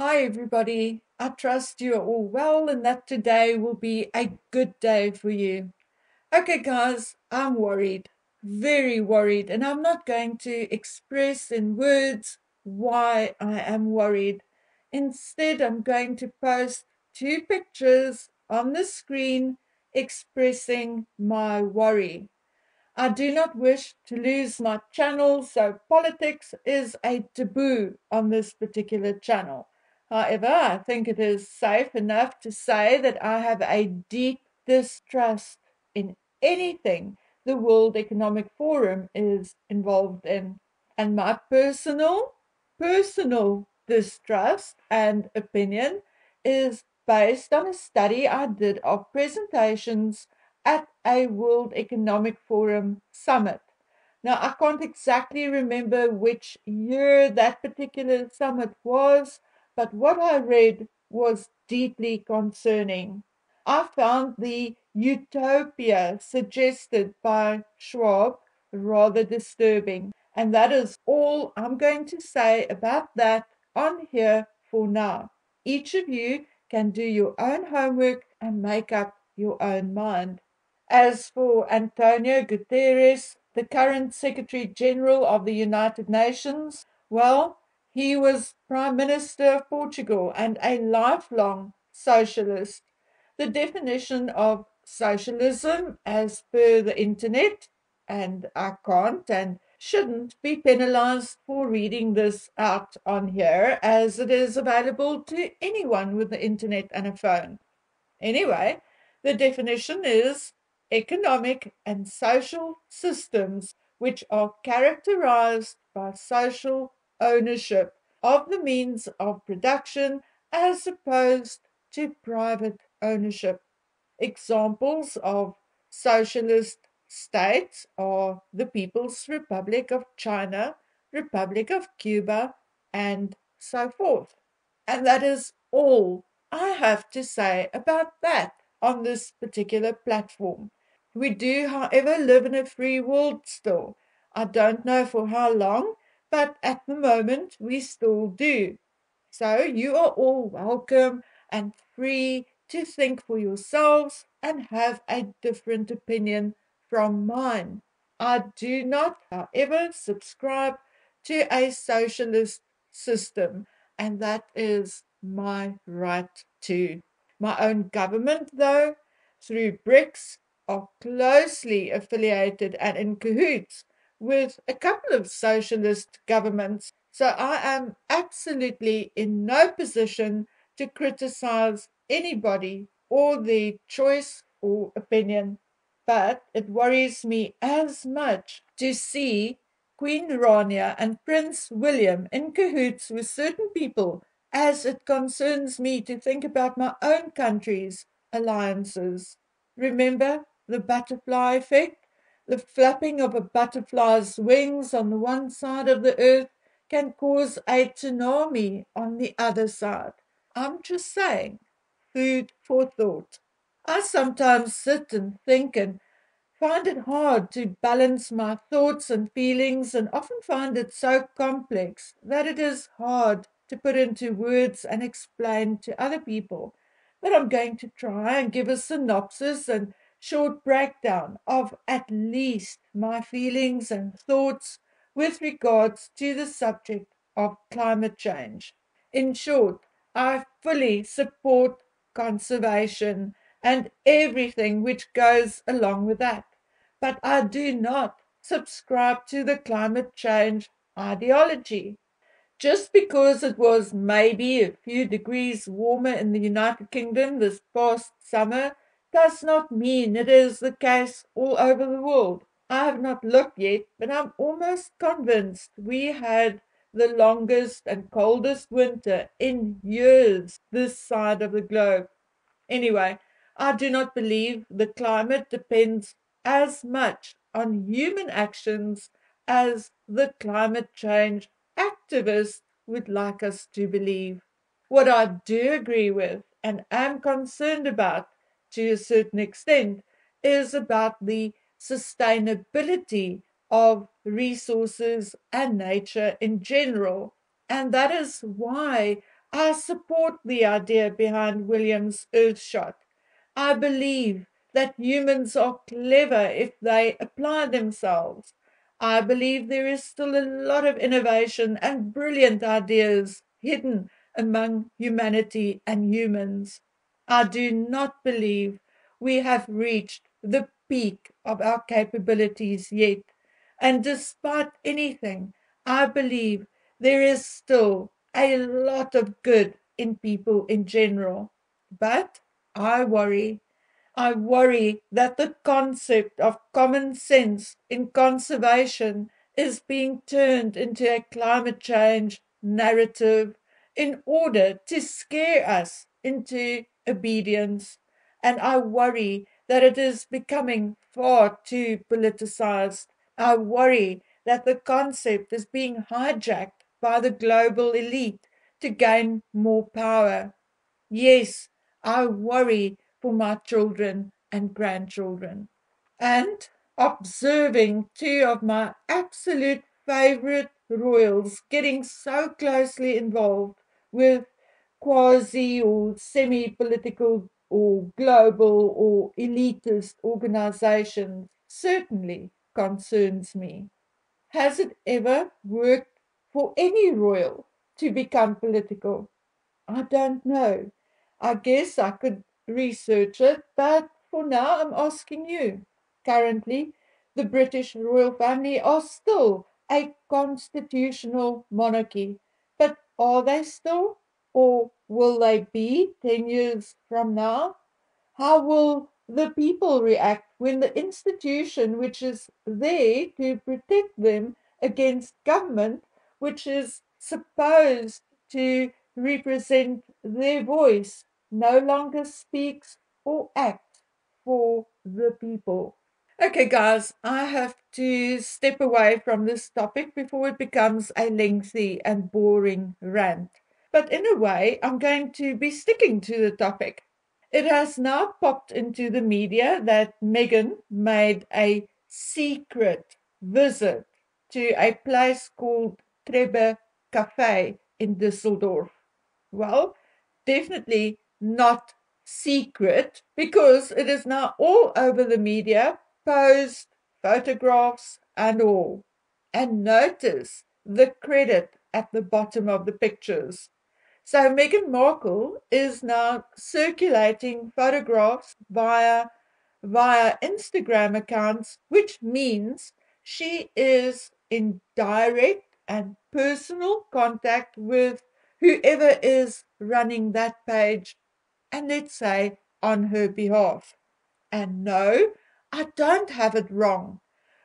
Hi, everybody. I trust you are all well and that today will be a good day for you. Okay, guys, I'm worried, very worried, and I'm not going to express in words why I am worried. Instead, I'm going to post two pictures on the screen expressing my worry. I do not wish to lose my channel, so politics is a taboo on this particular channel. However, I think it is safe enough to say that I have a deep distrust in anything the World Economic Forum is involved in. And my personal distrust and opinion is based on a study I did of presentations at a World Economic Forum summit. Now, I can't exactly remember which year that particular summit was, but what I read was deeply concerning. I found the utopia suggested by Schwab rather disturbing, and that is all I'm going to say about that on here for now. Each of you can do your own homework and make up your own mind. As for Antonio Guterres, the current Secretary General of the United Nations, well, he was Prime Minister of Portugal and a lifelong socialist. The definition of socialism, as per the internet, and I can't and shouldn't be penalized for reading this out on here, as it is available to anyone with the internet and a phone. Anyway, the definition is economic and social systems which are characterized by social ownership of the means of production as opposed to private ownership. Examples of socialist states are the People's Republic of China, Republic of Cuba, and so forth. And that is all I have to say about that on this particular platform. We do, however, live in a free world still. I don't know for how long, but at the moment we still do. So you are all welcome and free to think for yourselves and have a different opinion from mine. I do not, however, subscribe to a socialist system, and that is my right too. My own government, though, through BRICS, are closely affiliated and in cahoots with a couple of socialist governments, so I am absolutely in no position to criticize anybody or their choice or opinion. But it worries me as much to see Queen Rania and Prince William in cahoots with certain people as it concerns me to think about my own country's alliances. Remember the butterfly effect? The flapping of a butterfly's wings on the one side of the earth can cause a tsunami on the other side. I'm just saying, food for thought. I sometimes sit and think and find it hard to balance my thoughts and feelings, and often find it so complex that it is hard to put into words and explain to other people. But I'm going to try and give a synopsis and short breakdown of at least my feelings and thoughts with regards to the subject of climate change. In short, I fully support conservation and everything which goes along with that. But I do not subscribe to the climate change ideology. Just because it was maybe a few degrees warmer in the United Kingdom this past summer does not mean it is the case all over the world. I have not looked yet, but I'm almost convinced we had the longest and coldest winter in years this side of the globe. Anyway, I do not believe the climate depends as much on human actions as the climate change activists would like us to believe. What I do agree with and am concerned about to a certain extent is about the sustainability of resources and nature in general. And that is why I support the idea behind William's Earthshot. I believe that humans are clever if they apply themselves. I believe there is still a lot of innovation and brilliant ideas hidden among humanity and humans. I do not believe we have reached the peak of our capabilities yet. And despite anything, I believe there is still a lot of good in people in general. But I worry. I worry that the concept of common sense in conservation is being turned into a climate change narrative in order to scare us into obedience. And I worry that it is becoming far too politicized. I worry that the concept is being hijacked by the global elite to gain more power. Yes, I worry for my children and grandchildren. And observing two of my absolute favorite royals getting so closely involved with quasi or semi political or global or elitist organizations certainly concerns me. Has it ever worked for any royal to become political? I don't know. I guess I could research it, but for now I'm asking you. Currently, the British royal family are still a constitutional monarchy, but are they still? Or will they be 10 years from now? How will the people react when the institution which is there to protect them against government, which is supposed to represent their voice, no longer speaks or acts for the people? Okay, guys, I have to step away from this topic before it becomes a lengthy and boring rant. But in a way, I'm going to be sticking to the topic. It has now popped into the media that Meghan made a secret visit to a place called Trebe Cafe in Düsseldorf. Well, definitely not secret because it is now all over the media, post, photographs, and all. And notice the credit at the bottom of the pictures. So Meghan Markle is now circulating photographs via Instagram accounts, which means she is in direct and personal contact with whoever is running that page, and let's say on her behalf. And no, I don't have it wrong.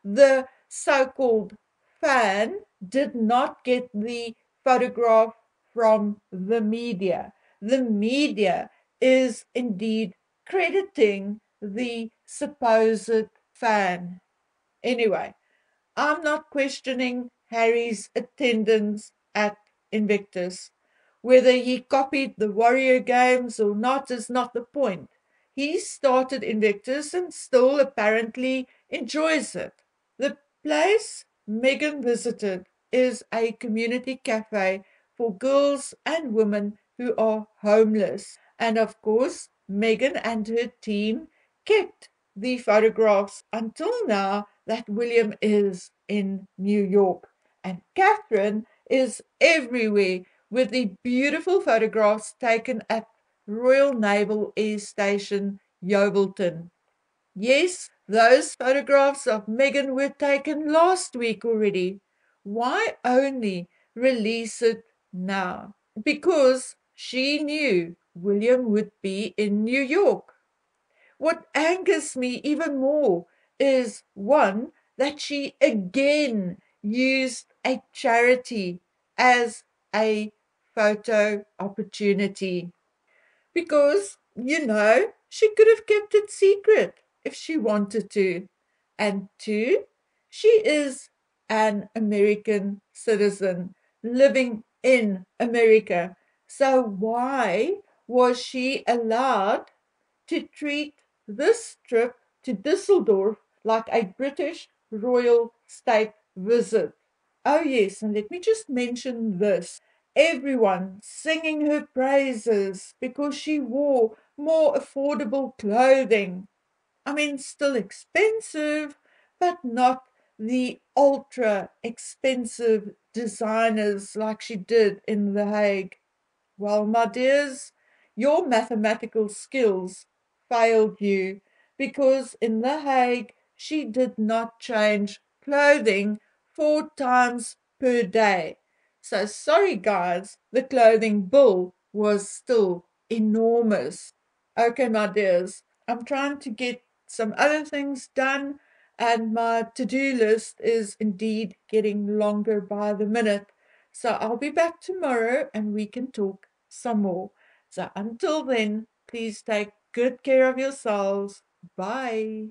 The so-called fan did not get the photograph from the media. The media is indeed crediting the supposed fan. Anyway, I'm not questioning Harry's attendance at Invictus. Whether he copied the Warrior Games or not is not the point. He started Invictus and still apparently enjoys it. The place Meghan visited is a community cafe for girls and women who are homeless. And of course, Meghan and her team kept the photographs until now that William is in New York. And Catherine is everywhere with the beautiful photographs taken at Royal Naval Air Station, Yeovilton. Yes, those photographs of Meghan were taken last week already. Why only release it now? Because she knew William would be in New York. What angers me even more is one, that she again used a charity as a photo opportunity. Because, she could have kept it secret if she wanted to. And two, she is an American citizen living in America. So why was she allowed to treat this trip to Düsseldorf like a British royal state visit? Oh, yes, and let me just mention this. everyone singing her praises because she wore more affordable clothing. I mean, still expensive, but not the ultra expensive designers like she did in The Hague. Well, my dears, your mathematical skills failed you because in The Hague she did not change clothing 4 times per day. So sorry, guys, the clothing bill was still enormous. Okay, my dears, I'm trying to get some other things done, and my to do list is indeed getting longer by the minute. So I'll be back tomorrow and we can talk some more. So until then, please take good care of yourselves. Bye.